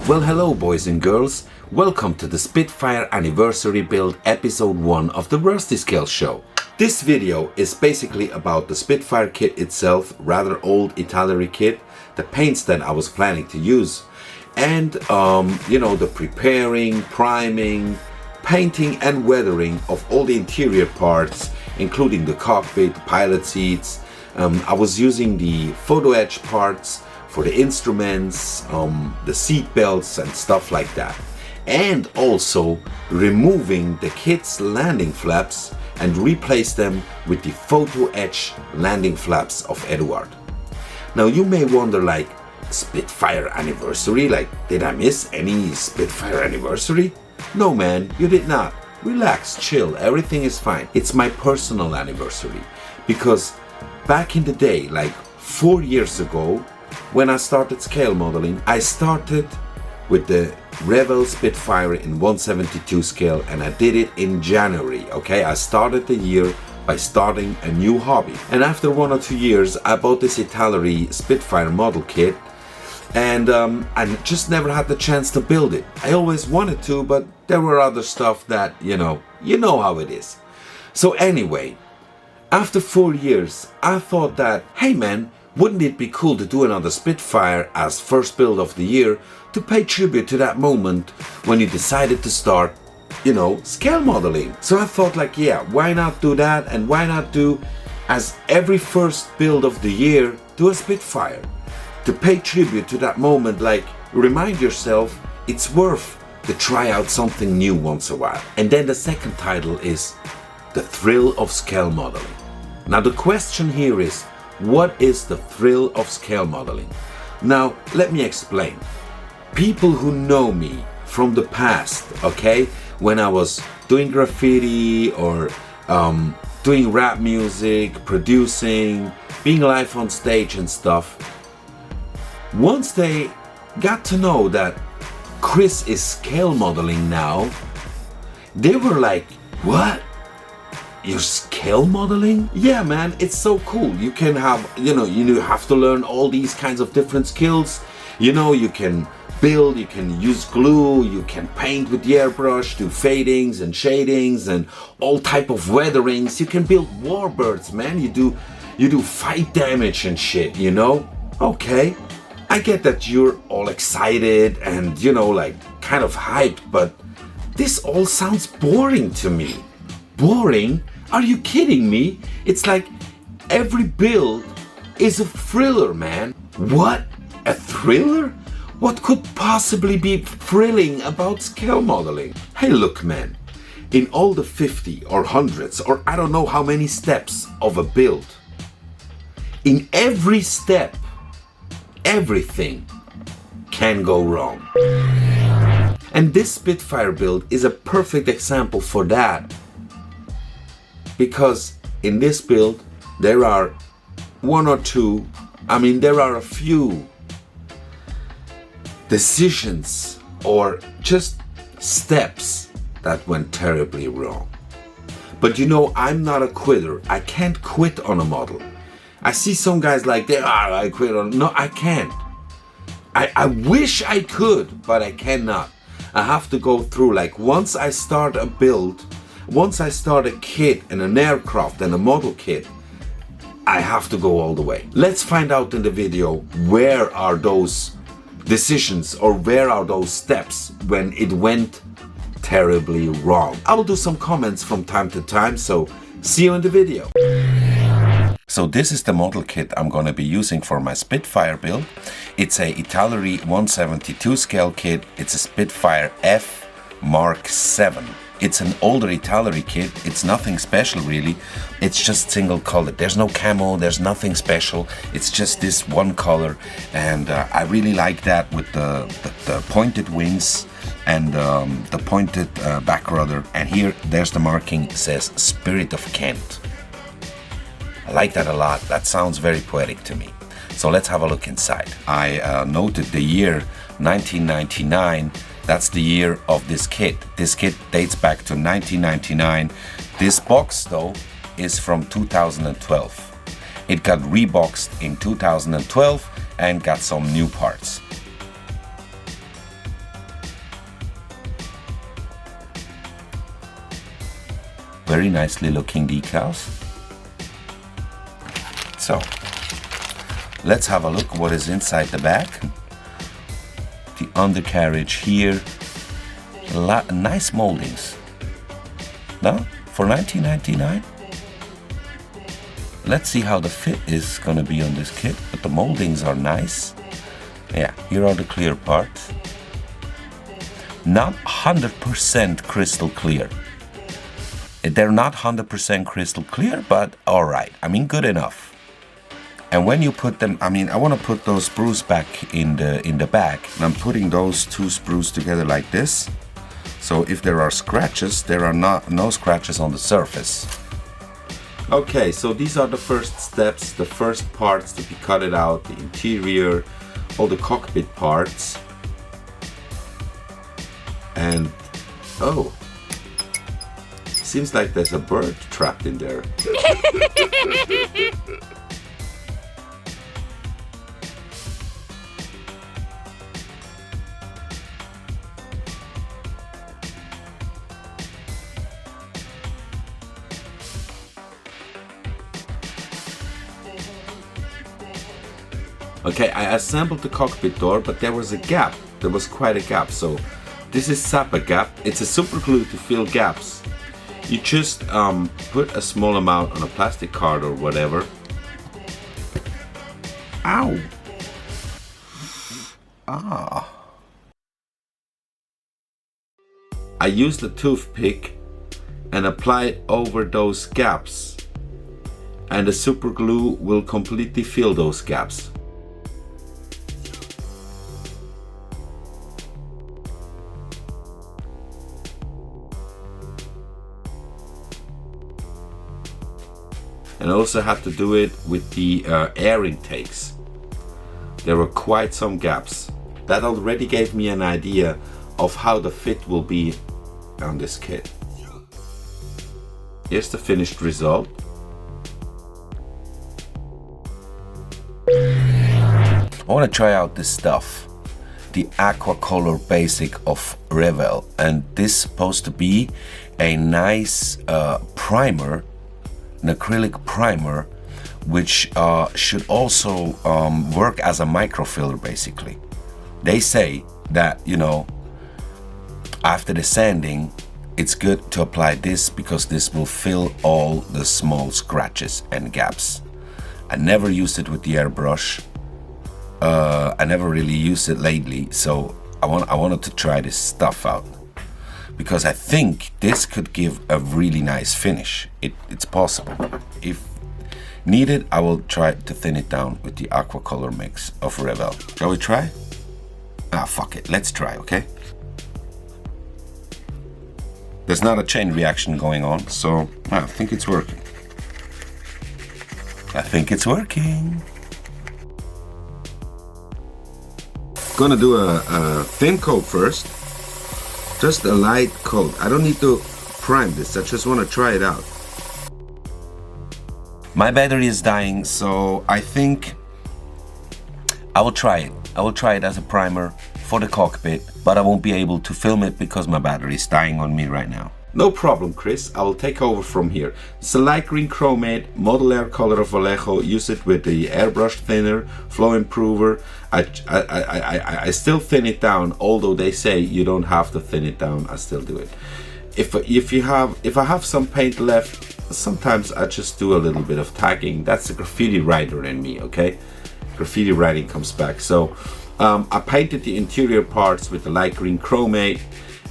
Well, hello boys and girls, welcome to the Spitfire Anniversary Build Episode 1 of the Rustyscale show. This video is basically about the Spitfire kit itself, rather old Italeri kit, the paints that I was planning to use, and the preparing, priming, painting and weathering of all the interior parts, including the cockpit, pilot seats. I was using the Photo Etch parts for the instruments, the seat belts and stuff like that. And also removing the kit's landing flaps and replace them with the Photo Etch landing flaps of Eduard. Now you may wonder, like, Spitfire anniversary? Like, did I miss any Spitfire anniversary? No man, you did not. Relax, chill, everything is fine. It's my personal anniversary. Because back in the day, like 4 years ago, when I started scale modeling, I started with the Rebel Spitfire in 1/72 scale, and I did it in January, okay? I started the year by starting a new hobby. And after 1 or 2 years, I bought this Italeri Spitfire model kit, and I just never had the chance to build it. I always wanted to, but there were other stuff that, you know how it is. So anyway, after 4 years, I thought that, hey man, wouldn't it be cool to do another Spitfire as first build of the year to pay tribute to that moment when you decided to start, scale modeling? So I thought, like, yeah, why not do that, and why not do, as every first build of the year, do a Spitfire to pay tribute to that moment. Like, remind yourself it's worth to try out something new once in a while. And then the second title is The Thrill of Scale Modeling. Now the question here is, what is the thrill of scale modeling? Now, let me explain. People who know me from the past, okay, when I was doing graffiti or doing rap music, producing, being live on stage and stuff, once they got to know that Chris is scale modeling now, they were like, what? You're scale modeling? Yeah man, it's so cool. You can have, you have to learn all these kinds of different skills. You can build, you can use glue, you can paint with the airbrush, do fadings and shadings and all type of weatherings. You can build warbirds, man. You do fight damage and shit, Okay, I get that you're all excited and, kind of hyped, but this all sounds boring to me. Boring? Are you kidding me? It's like every build is a thriller, man. What? A thriller? What could possibly be thrilling about scale modeling? Hey look man, in all the 50 or hundreds or I don't know how many steps of a build, in every step, everything can go wrong. And this Spitfire build is a perfect example for that. Because in this build, there are there are a few decisions or just steps that went terribly wrong. But I'm not a quitter. I can't quit on a model. I see some guys like, I quit on. No, I can't. I wish I could, but I cannot. I have to go through, like, once I start a build, once I start a kit and an aircraft and a model kit, I have to go all the way. Let's find out in the video where are those decisions or where are those steps when it went terribly wrong. I will do some comments from time to time, so see you in the video. So this is the model kit I'm going to be using for my Spitfire build. It's a Italeri 1/72 scale kit. It's a Spitfire F Mark 7. It's an older Italeri kit. It's nothing special really. It's just single color. There's no camo, there's nothing special. It's just this one color, and I really like that with the pointed wings and the pointed back rudder. And here, there's the marking, it says Spirit of Kent. I like that a lot. That sounds very poetic to me. So let's have a look inside. I noted the year 1999. That's the year of this kit. This kit dates back to 1999. This box though is from 2012. It got reboxed in 2012 and got some new parts. very nicely looking decals. So let's have a look what is inside the bag. The undercarriage here, nice moldings. No? For $19.99? Let's see how the fit is gonna be on this kit, but the moldings are nice. Yeah, here are the clear parts. Not 100% crystal clear. They're not 100% crystal clear, but alright. I mean, good enough. And when you put them, I mean, I want to put those sprues back in the bag. And I'm putting those two sprues together like this. So if there are scratches, there are no scratches on the surface. Okay, so these are the first steps, the first parts to be cutted out, the interior, all the cockpit parts. And, oh, seems like there's a bird trapped in there. Okay, I assembled the cockpit door, but there was a gap. There was quite a gap. So this is Zappa gap. It's a super glue to fill gaps. You just put a small amount on a plastic card or whatever. Ow! Ah. I used a toothpick and apply it over those gaps. And the super glue will completely fill those gaps. And I also had to do it with the air intakes. There were quite some gaps. That already gave me an idea of how the fit will be on this kit. Here's the finished result. I want to try out this stuff, the Aqua Color Basic of Revell, and this is supposed to be a nice primer, an acrylic primer, which should also work as a microfiller basically. They say that, you know, after the sanding, it's good to apply this because this will fill all the small scratches and gaps. I never used it with the airbrush. I never really used it lately, so I wanted to try this stuff out because I think this could give a really nice finish. It's possible. If needed, I will try to thin it down with the Aqua Color mix of Revell. Shall we try? Ah, fuck it. Let's try, okay? There's not a chain reaction going on, so I think it's working. I think it's working. Gonna do a thin coat first. Just a light coat. I don't need to prime this. I just want to try it out. My battery is dying, so I think I will try it. I will try it as a primer for the cockpit, but I won't be able to film it because my battery is dying on me right now. No problem, Chris. I will take over from here. It's a light green chromate, model air color of Vallejo. Use it with the airbrush thinner, flow improver. I still thin it down, although they say you don't have to thin it down. I still do it. If I have some paint left, sometimes I just do a little bit of tagging. That's the graffiti writer in me, okay? Graffiti writing comes back. So I painted the interior parts with the light green chromate.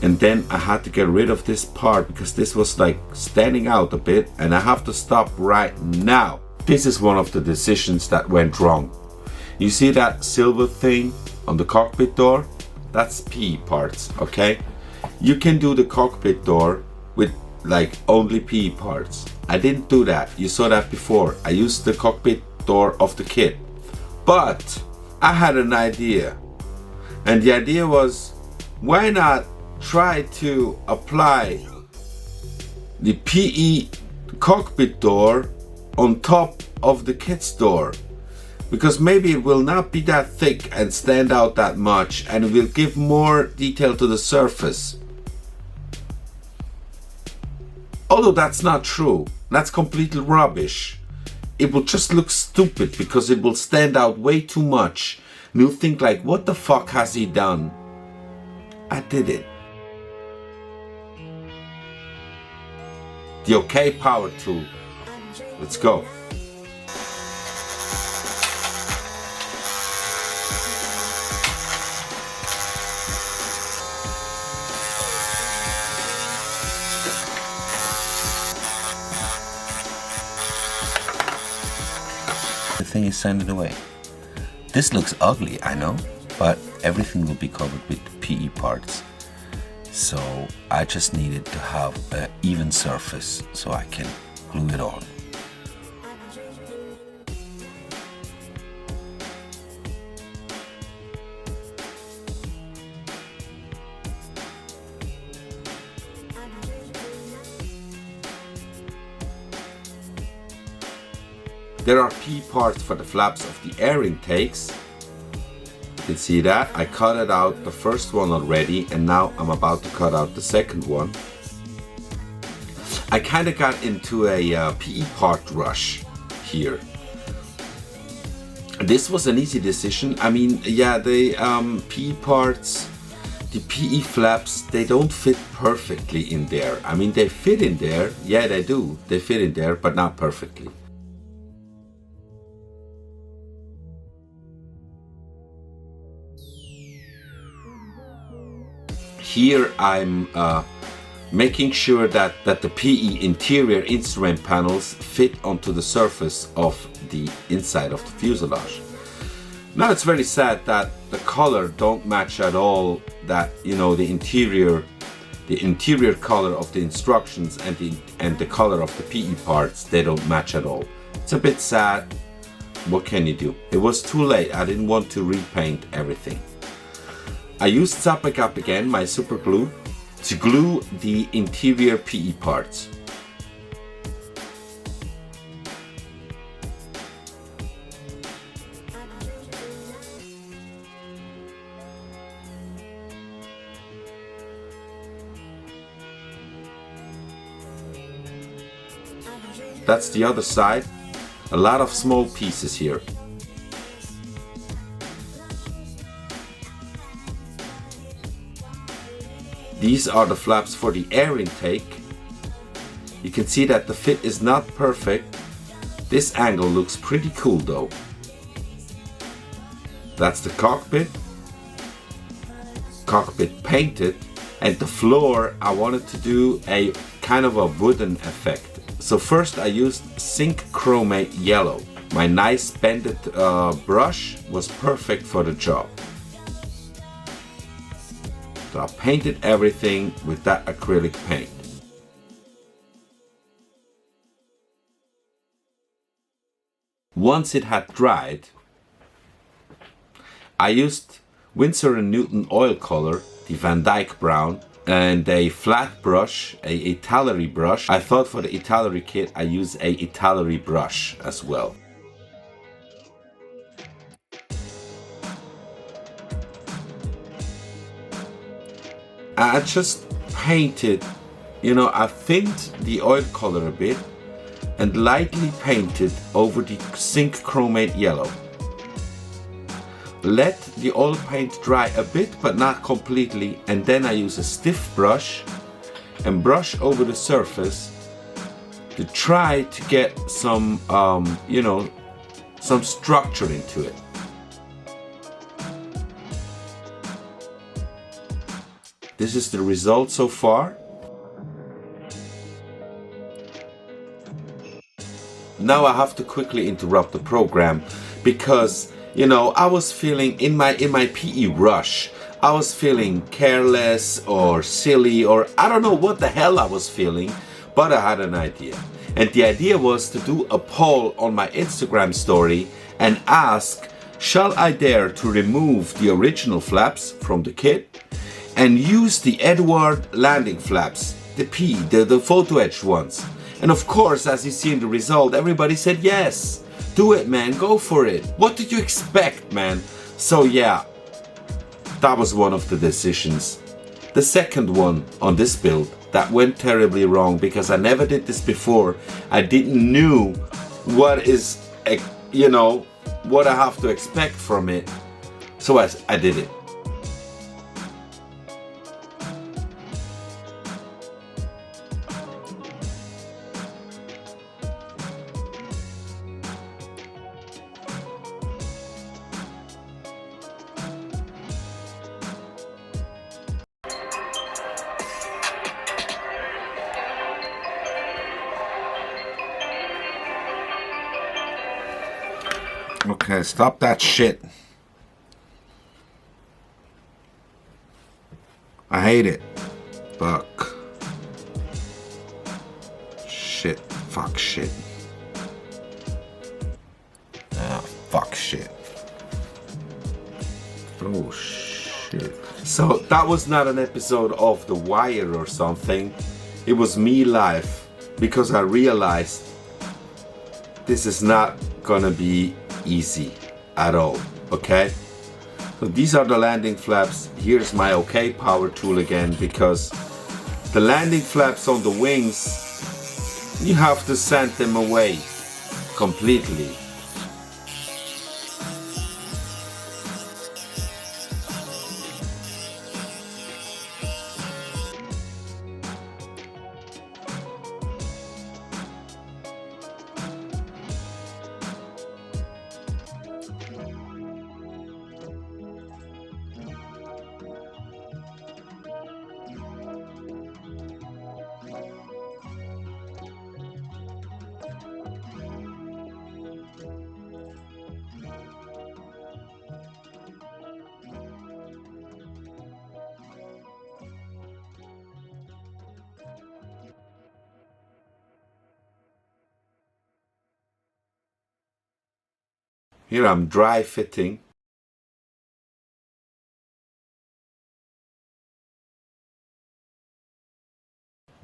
And then I had to get rid of this part because this was like standing out a bit and I have to stop right now. This is one of the decisions that went wrong. You see that silver thing on the cockpit door? That's PE parts, okay? You can do the cockpit door with like only PE parts. I didn't do that. You saw that before. I used the cockpit door of the kit. But I had an idea. And the idea was, why not try to apply the PE cockpit door on top of the kit's door, because maybe it will not be that thick and stand out that much and it will give more detail to the surface. Although that's not true. That's completely rubbish. It will just look stupid because it will stand out way too much. And you'll think like, what the fuck has he done? I did it. The OK power tool. Let's go. The thing is sanded away. This looks ugly, I know, but everything will be covered with PE parts. So I just needed to have an even surface so I can glue it on. There are P parts for the flaps of the air intakes. You can see that. I cut it out, the first one already, and now I'm about to cut out the second one. I kind of got into a PE part rush here. This was an easy decision. I mean, yeah, the PE parts, the PE flaps, they don't fit perfectly in there. I mean, they fit in there. Yeah, they do. They fit in there, but not perfectly. Here I'm making sure that the PE interior instrument panels fit onto the surface of the inside of the fuselage. Now it's very sad that the color don't match at all, that, you know, the interior color of the instructions and the color of the PE parts, they don't match at all. It's a bit sad. What can you do? It was too late. I didn't want to repaint everything. I used Zapagap again, my super glue, to glue the interior PE parts. That's the other side. A lot of small pieces here. These are the flaps for the air intake. You can see that the fit is not perfect. This angle looks pretty cool though. That's the cockpit. Cockpit painted. And the floor, I wanted to do a kind of a wooden effect. So first I used zinc chromate yellow. My nice bended brush was perfect for the job. So I painted everything with that acrylic paint. Once it had dried, I used Winsor & Newton oil color, the Van Dyke brown, and a flat brush, a Italeri brush. I thought for the Italeri kit I use a Italeri brush as well. I just painted, you know, I thinned the oil color a bit and lightly painted over the zinc chromate yellow. Let the oil paint dry a bit but not completely, and then I use a stiff brush and brush over the surface to try to get some, you know, some structure into it. This is the result so far. Now I have to quickly interrupt the program because, you know, I was feeling in my PE rush, I was feeling careless or silly, or I don't know what the hell I was feeling, but I had an idea. And the idea was to do a poll on my Instagram story and ask, shall I dare to remove the original flaps from the kit and use the Edward landing flaps, the Photo Etch ones? And of course, as you see in the result, everybody said yes. Do it, man, go for it. What did you expect, man? So yeah, that was one of the decisions. The second one on this build that went terribly wrong because I never did this before. I didn't know what is, you know, what I have to expect from it. So I did it. Okay, stop that shit. I hate it. Fuck. Shit. Fuck shit. Ah, fuck shit. Oh shit. So that was not an episode of The Wire or something. It was me live because I realized this is not gonna be easy at all. Okay, so these are the landing flaps. Here's my OK power tool again, because the landing flaps on the wings, you have to sand them away completely. Here I'm dry fitting.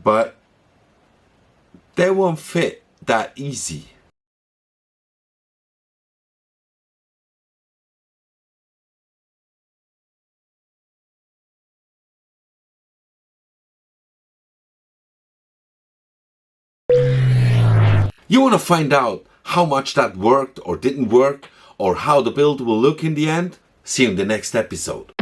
But they won't fit that easy. You want to find out how much that worked or didn't work, or how the build will look in the end? See you in the next episode.